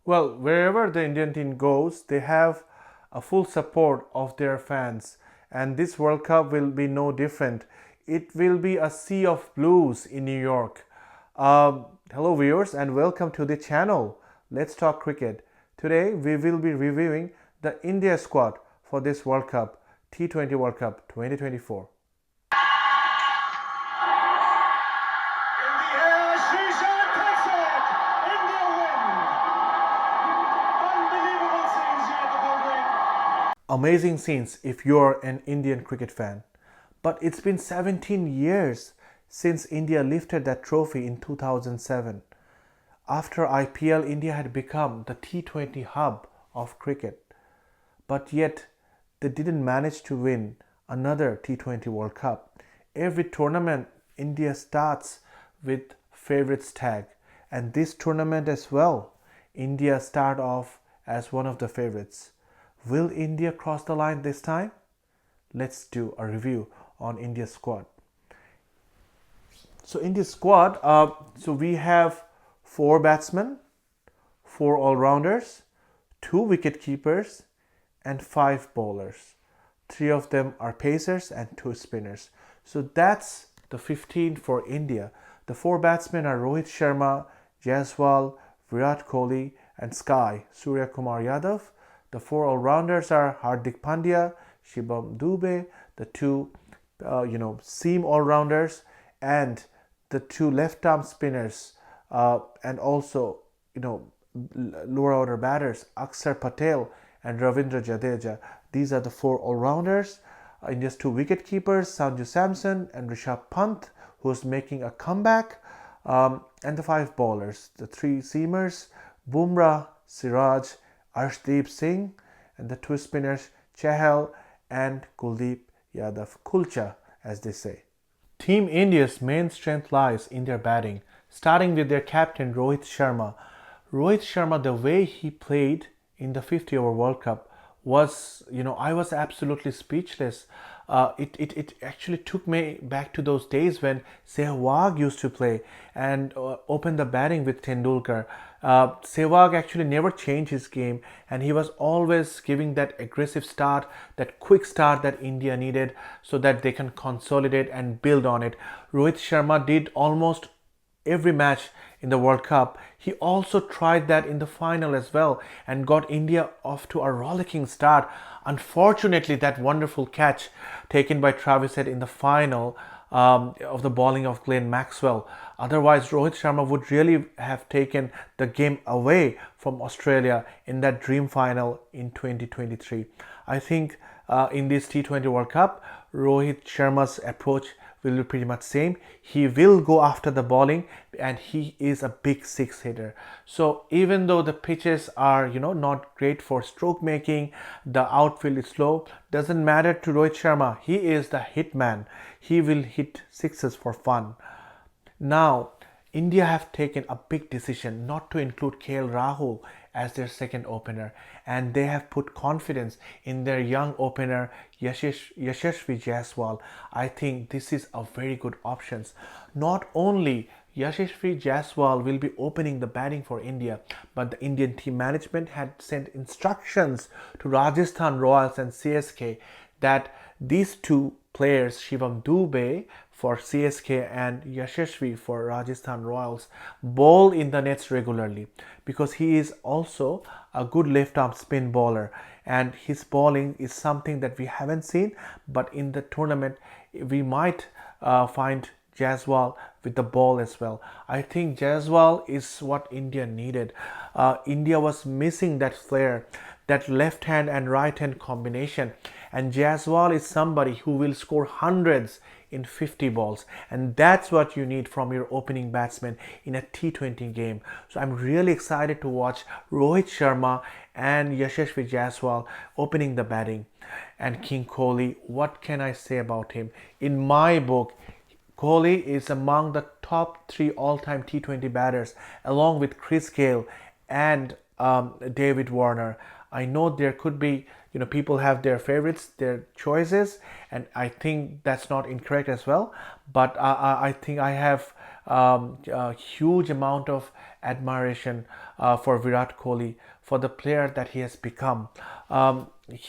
Well, wherever the Indian team goes, they have a full support of their fans, and this World Cup will be no different. It will be a sea of blues in New York. Hello, viewers, and welcome to the channel. Let's talk cricket. Today, we will be reviewing the India squad for this World Cup, T20 World Cup 2024. Amazing scenes if you're an Indian cricket fan. But it's been 17 years since India lifted that trophy in 2007. After IPL, India had become the T20 hub of cricket. But yet, they didn't manage to win another T20 World Cup. Every tournament, India starts with favorites tag. And this tournament as well, India start off as one of the favorites. Will India cross the line this time? Let's do a review on India's squad. So India's squad, we have 4 batsmen, 4 all-rounders, 2 wicket keepers, and 5 bowlers. 3 of them are pacers and 2 spinners. So that's the 15 for India. The 4 batsmen are Rohit Sharma, Jaiswal, Virat Kohli, and Surya Kumar Yadav. The 4 all-rounders are Hardik Pandya, Shivam Dube, the 2 seam all-rounders, and the 2 left-arm spinners, and also lower order batters Akshar Patel and Ravindra Jadeja. These are the 4 all-rounders. India's 2 wicket keepers, Sanju Samson and Rishabh Pant, who's making a comeback, and the 5 bowlers, the 3 seamers, Bumrah, Siraj, Arshdeep Singh, and the 2 spinners Chahal and Kuldeep Yadav, Kulcha as they say. Team India's main strength lies in their batting, starting with their captain Rohit Sharma. Rohit Sharma, the way he played in the 50-over World Cup was, I was absolutely speechless. It actually took me back to those days when Sehwag used to play and open the batting with Tendulkar. Sehwag actually never changed his game, and he was always giving that aggressive start, that quick start that India needed so that they can consolidate and build on it. Rohit Sharma did almost every match in the World Cup. He also tried that in the final as well and got India off to a rollicking start. Unfortunately, that wonderful catch taken by Travis Head in the final of the bowling of Glenn Maxwell. Otherwise, Rohit Sharma would really have taken the game away from Australia in that dream final in 2023. I think in this T20 World Cup, Rohit Sharma's approach will be pretty much same. He will go after the bowling, and he is a big 6 hitter. So even though the pitches are not great for stroke making, the outfield is slow, doesn't matter to Rohit Sharma. He is the hit man. He will hit 6s for fun. Now India have taken a big decision not to include KL Rahul as their second opener, and they have put confidence in their young opener Yashasvi Jaiswal. I think this is a very good option. Not only Yashasvi Jaiswal will be opening the batting for India, but the Indian team management had sent instructions to Rajasthan Royals and CSK that these 2 players, Shivam Dube for CSK and Yashasvi for Rajasthan Royals, bowl in the nets regularly, because he is also a good left-arm spin bowler, and his bowling is something that we haven't seen, but in the tournament we might find Jaiswal with the ball as well. I think Jaiswal is what India needed. India was missing that flair, that left hand and right hand combination, and Jaiswal is somebody who will score hundreds in 50 balls, and that's what you need from your opening batsman in a T20 game. So I'm really excited to watch Rohit Sharma and Yashasvi Jaiswal opening the batting. And King Kohli, what can I say about him? In my book, Kohli is among the top 3 all-time T20 batters, along with Chris Gale and David Warner. I know there could be, people have their favorites, their choices, and I think that's not incorrect as well. But I think I have a huge amount of admiration for Virat Kohli, for the player that he has become.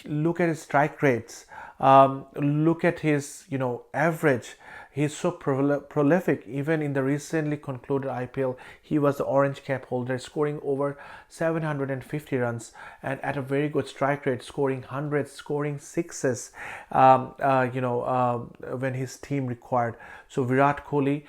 Look at his strike rates. Look at his, average. He's so prolific. Even in the recently concluded IPL, he was the orange cap holder, scoring over 750 runs and at a very good strike rate, scoring hundreds, scoring sixes, when his team required. So Virat Kohli,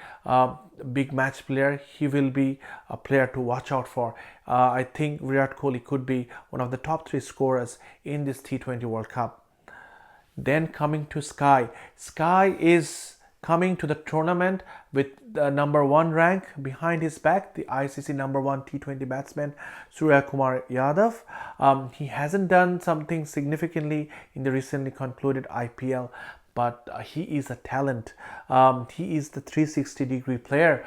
big match player, he will be a player to watch out for. I think Virat Kohli could be one of the top three scorers in this T20 World Cup. Then coming to Sky. Sky is coming to the tournament with the number one rank behind his back, the ICC number one T20 batsman Surya Kumar Yadav. He hasn't done something significantly in the recently concluded IPL, but he is a talent. He is the 360-degree player.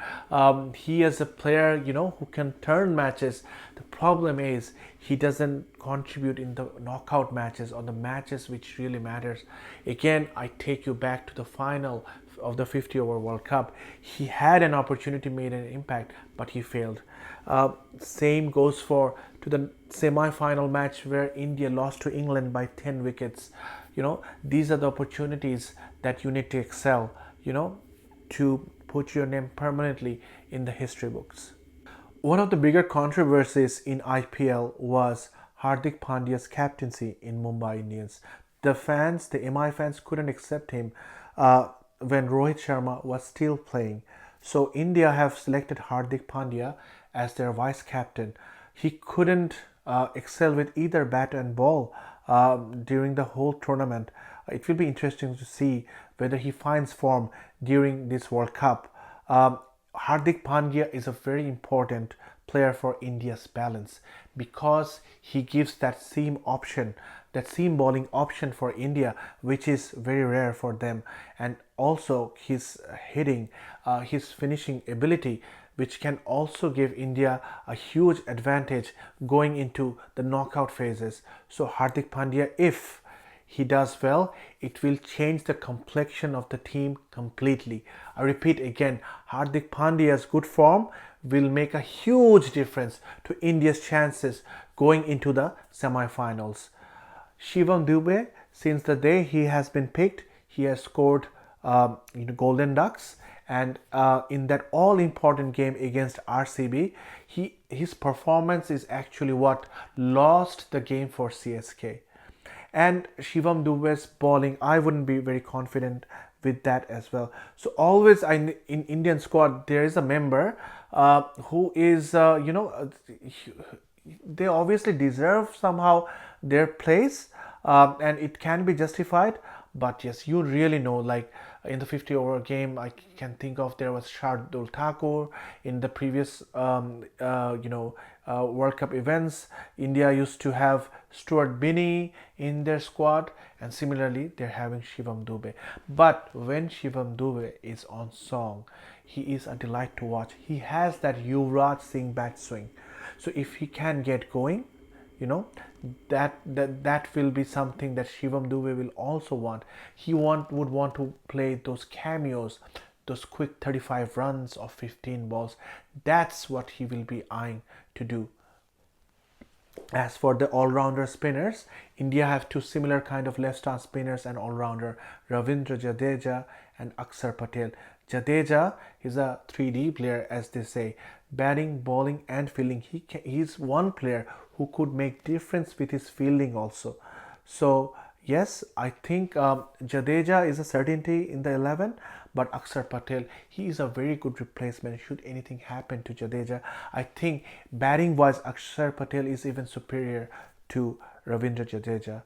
He is a player, who can turn matches. The problem is he doesn't contribute in the knockout matches or the matches which really matters. Again, I take you back to the final of the 50 over World Cup. He had an opportunity, made an impact, but he failed. Same goes to the semi-final match where India lost to England by 10 wickets. These are the opportunities that you need to excel, to put your name permanently in the history books. One of the bigger controversies in IPL was Hardik Pandya's captaincy in Mumbai Indians. The MI fans couldn't accept him when Rohit Sharma was still playing. So India have selected Hardik Pandya as their vice captain. He couldn't excel with either bat and ball during the whole tournament. It will be interesting to see whether he finds form during this World Cup. Hardik Pandya is a very important player for India's balance because he gives that seam option, that seam bowling option for India, which is very rare for them, and also his hitting, his finishing ability, which can also give India a huge advantage going into the knockout phases. So Hardik Pandya, if he does well, it will change the complexion of the team completely. I repeat again, Hardik Pandya's good form will make a huge difference to India's chances going into the semi-finals. Shivam Dube, since the day he has been picked, he has scored Golden Ducks, and in that all-important game against RCB, his performance is actually what lost the game for CSK. And Shivam Dube's bowling, I wouldn't be very confident with that as well. So always in Indian squad there is a member who is they obviously deserve somehow their place, and it can be justified. But yes, you really know, like in the 50 over game, I can think of there was Shardul Thakur in the previous World Cup events. India used to have Stuart Binney in their squad, and similarly they're having Shivam Dube. But when Shivam Dube is on song, he is a delight to watch. He has that Yuvraj Singh bat swing. So if he can get going, that will be something that Shivam Dube will also want. He would want to play those cameos, those quick 35 runs of 15 balls. That's what he will be eyeing to do. As for the all-rounder spinners, India have two similar kind of left-arm spinners and all-rounder, Ravindra Jadeja and Akshar Patel. Jadeja is a 3D player, as they say, batting, bowling and fielding. He's one player who could make difference with his fielding also. So yes, I think Jadeja is a certainty in the 11, but Akshar Patel, he is a very good replacement should anything happen to Jadeja. I think batting wise, Akshar Patel is even superior to Ravindra Jadeja.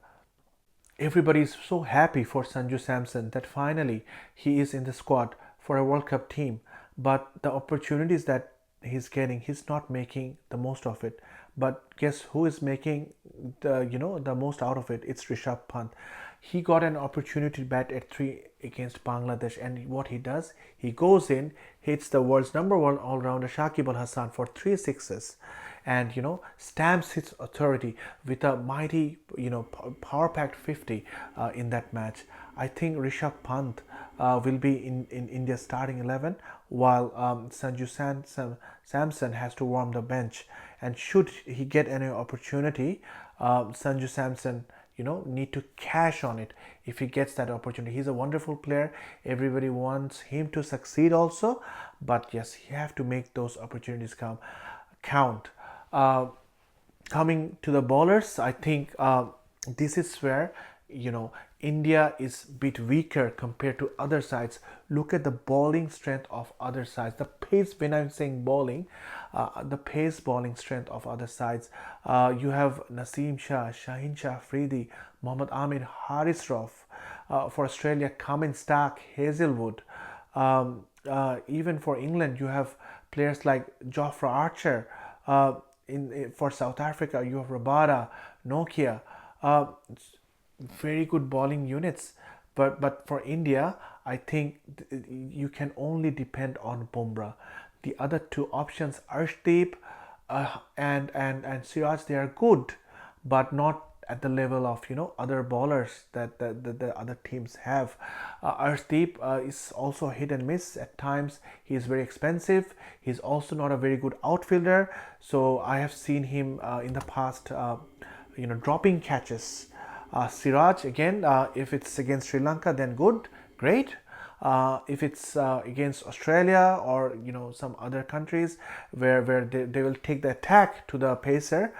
Everybody is so happy for Sanju Samson that finally he is in the squad for a World Cup team, but the opportunities that he's getting, he's not making the most of it. But guess who is making the most out of it? It's Rishabh Pant. he got an opportunity to bat at 3 against Bangladesh, and what he does, he goes in, hits the world's number one all-rounder Shakib Al Hasan for 3 sixes, and stamps his authority with a mighty power-packed 50 in that match. I think Rishabh Pant will be in India's starting 11, while Samson has to warm the bench. And should he get any opportunity, Sanju Samson need to cash on it if he gets that opportunity. He's a wonderful player. Everybody wants him to succeed also, but yes, he have to make those opportunities count. Coming to the bowlers, I think this is where India is a bit weaker compared to other sides. Look at the bowling strength of other sides. The pace, when I'm saying bowling, the pace bowling strength of other sides. You have Naseem Shah, Shaheen Shah Afridi, Mohammad Amir, Haris Rauf. For Australia, Cummins, Stark, Hazelwood. Even for England, you have players like Jofra Archer. For South Africa, you have Rabada, Nokia. Very good bowling units, but for India, I think you can only depend on Bumrah. The other two options, Arshdeep and Siraj, they are good, but not at the level of other bowlers that the other teams have. Arshdeep is also hit and miss at times. He is very expensive. He's also not a very good outfielder. So I have seen him in the past, dropping catches. Siraj, again, if it's against Sri Lanka, then good, great. If it's against Australia or some other countries where they will take the attack to the pacer,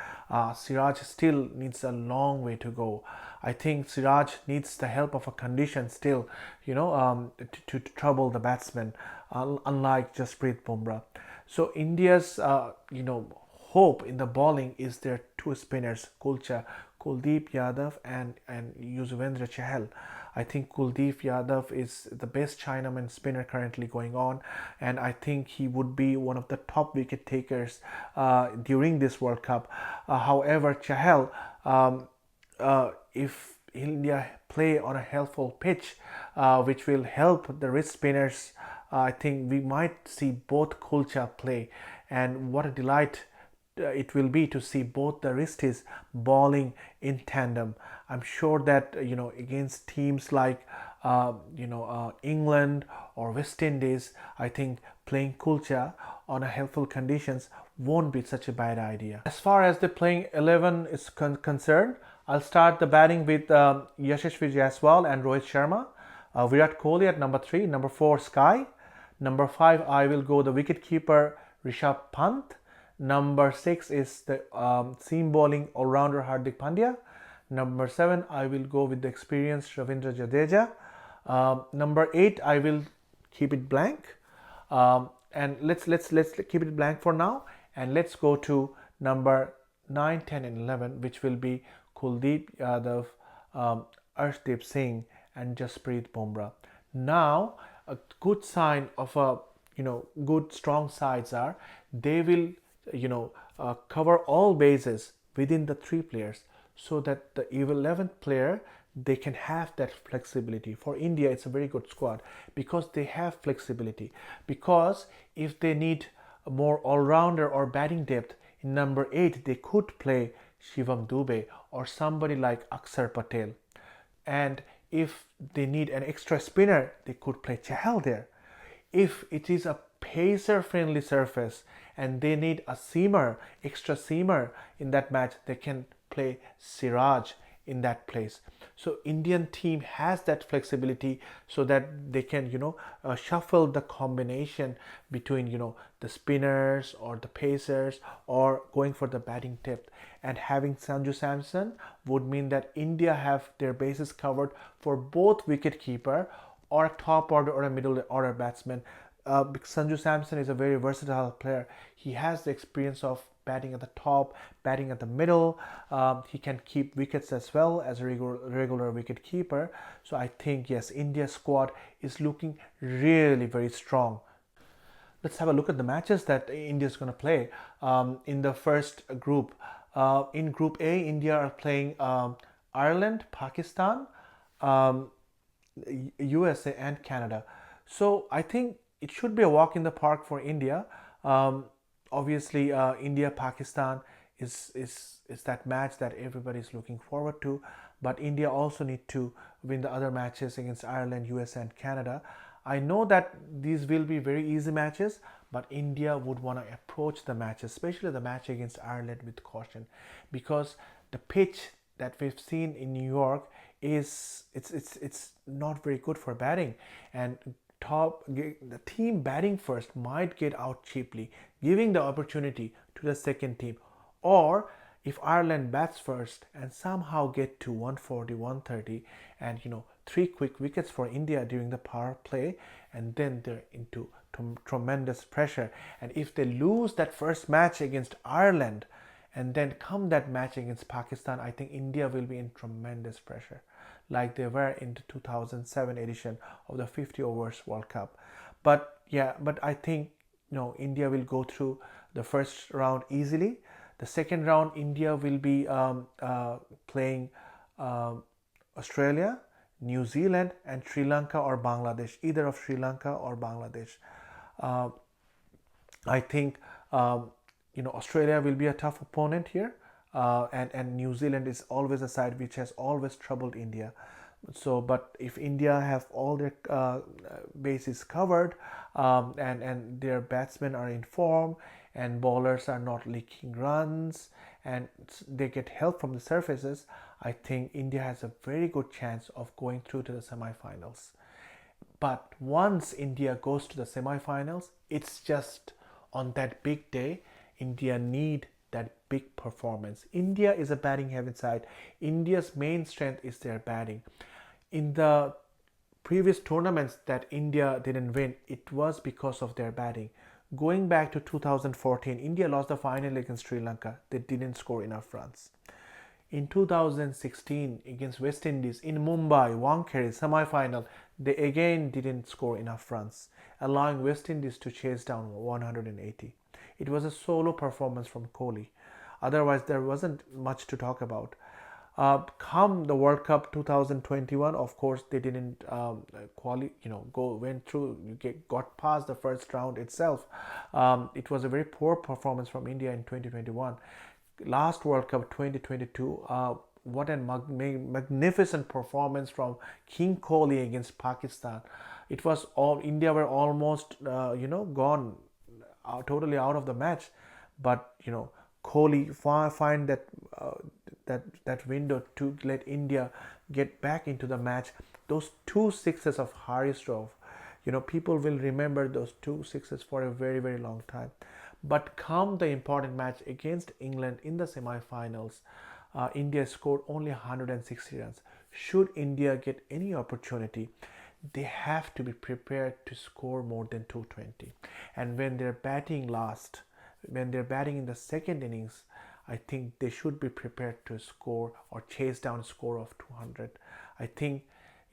Siraj still needs a long way to go. I think Siraj needs the help of a condition still, to trouble the batsman, unlike Jasprit Bumrah. So India's hope in the bowling is their two spinners, Kuldeep Yadav and Yuzvendra Chahal. I think Kuldeep Yadav is the best Chinaman spinner currently going on, and I think he would be one of the top wicket takers during this World Cup. However, Chahal, if India play on a helpful pitch, which will help the wrist spinners, I think we might see both Kulcha play, and what a delight it will be to see both the wristies bowling in tandem. I'm sure that against teams like England or West Indies, I think playing Kulcha on a helpful conditions won't be such a bad idea. As far as the playing 11 is concerned, I'll start the batting with Yashasvi Jaiswal and Rohit Sharma. Virat Kohli at number 3, number 4 Sky, number 5 I will go the wicket-keeper Rishabh Pant. Number 6 is the seam bowling all-rounder Hardik Pandya. Number 7 I will go with the experienced Ravindra Jadeja. Number 8 I will keep it blank, and let's keep it blank for now, and let's go to number 9, 10 and 11, which will be Kuldeep Yadav, Arshdeep Singh and Jasprit Bumrah. Now a good sign of a good strong sides are they will cover all bases within the 3 players, so that the 11th player, they can have that flexibility. For India, it's a very good squad because they have flexibility. Because if they need a more all-rounder or batting depth, in number 8 they could play Shivam Dube or somebody like Akshar Patel. And if they need an extra spinner, they could play Chahal there. If it is a pacer friendly surface and they need a extra seamer in that match, they can play Siraj in that place. So Indian team has that flexibility so that they can shuffle the combination between the spinners or the pacers or going for the batting depth. And having Sanju Samson would mean that India have their bases covered for both wicket-keeper or a top order or a middle order batsman. Sanju Samson is a very versatile player. He has the experience of batting at the top, batting at the middle. He can keep wickets as well as a regular wicket keeper. So I think, yes, India's squad is looking really very strong. Let's have a look at the matches that India is going to play in the first group. In Group A, India are playing Ireland, Pakistan, um, USA and Canada. So I think it should be a walk in the park for India. Um, Obviously, India Pakistan is that match that everybody is looking forward to. But India also need to win the other matches against Ireland, USA, and Canada. I know that these will be very easy matches, but India would want to approach the matches, especially the match against Ireland, with caution, because the pitch that we've seen in New York is it's not very good for batting, and the team batting first might get out cheaply, giving the opportunity to the second team. Or if Ireland bats first and somehow get to 140, 130, and three quick wickets for India during the power play, and then they're into tremendous pressure. And if they lose that first match against Ireland, and then come that match against Pakistan, I think India will be in tremendous pressure, like they were in the 2007 edition of the 50 overs World Cup. But yeah, but I think India will go through the first round easily. The second round, India will be playing Australia, New Zealand, and Sri Lanka or Bangladesh, either of Sri Lanka or Bangladesh. Uh, I think Australia will be a tough opponent here, and New Zealand is always a side which has always troubled India. So, but if India have all their bases covered, and their batsmen are in form, and bowlers are not leaking runs, and they get help from the surfaces, I think India has a very good chance of going through to the semi-finals. But once India goes to the semi-finals, it's just on that big day, India need that big performance. India is a batting heavy side. India's main strength is their batting. In the previous tournaments that India didn't win, it was because of their batting. Going back to 2014, India lost the final against Sri Lanka. They didn't score enough runs. In 2016 against West Indies in Mumbai, Wankhede semi-final, they again didn't score enough runs, allowing West Indies to chase down 180. It was a solo performance from Kohli. Otherwise, there wasn't much to talk about. Come the World Cup 2021, of course, they didn't went through, got past the first round itself. It was a very poor performance from India in 2021. Last World Cup 2022, what a magnificent performance from King Kohli against Pakistan. It was all India were almost gone totally out of the match, but Kohli find that window to let India get back into the match. Those two sixes of Haris Rauf, people will remember those two sixes for a very, very long time. But come the important match against England in the semi-finals, India scored only 160 runs. Should India get any opportunity, they have to be prepared to score more than 220. And when they're batting in the second innings, I think they should be prepared to score or chase down a score of 200. I think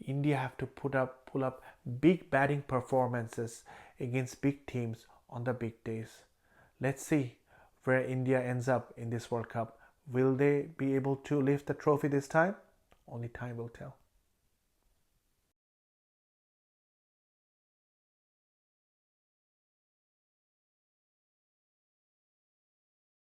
India have to pull up big batting performances against big teams on the big days. Let's see where India ends up in this World Cup. Will they be able to lift the trophy this time? Only time will tell.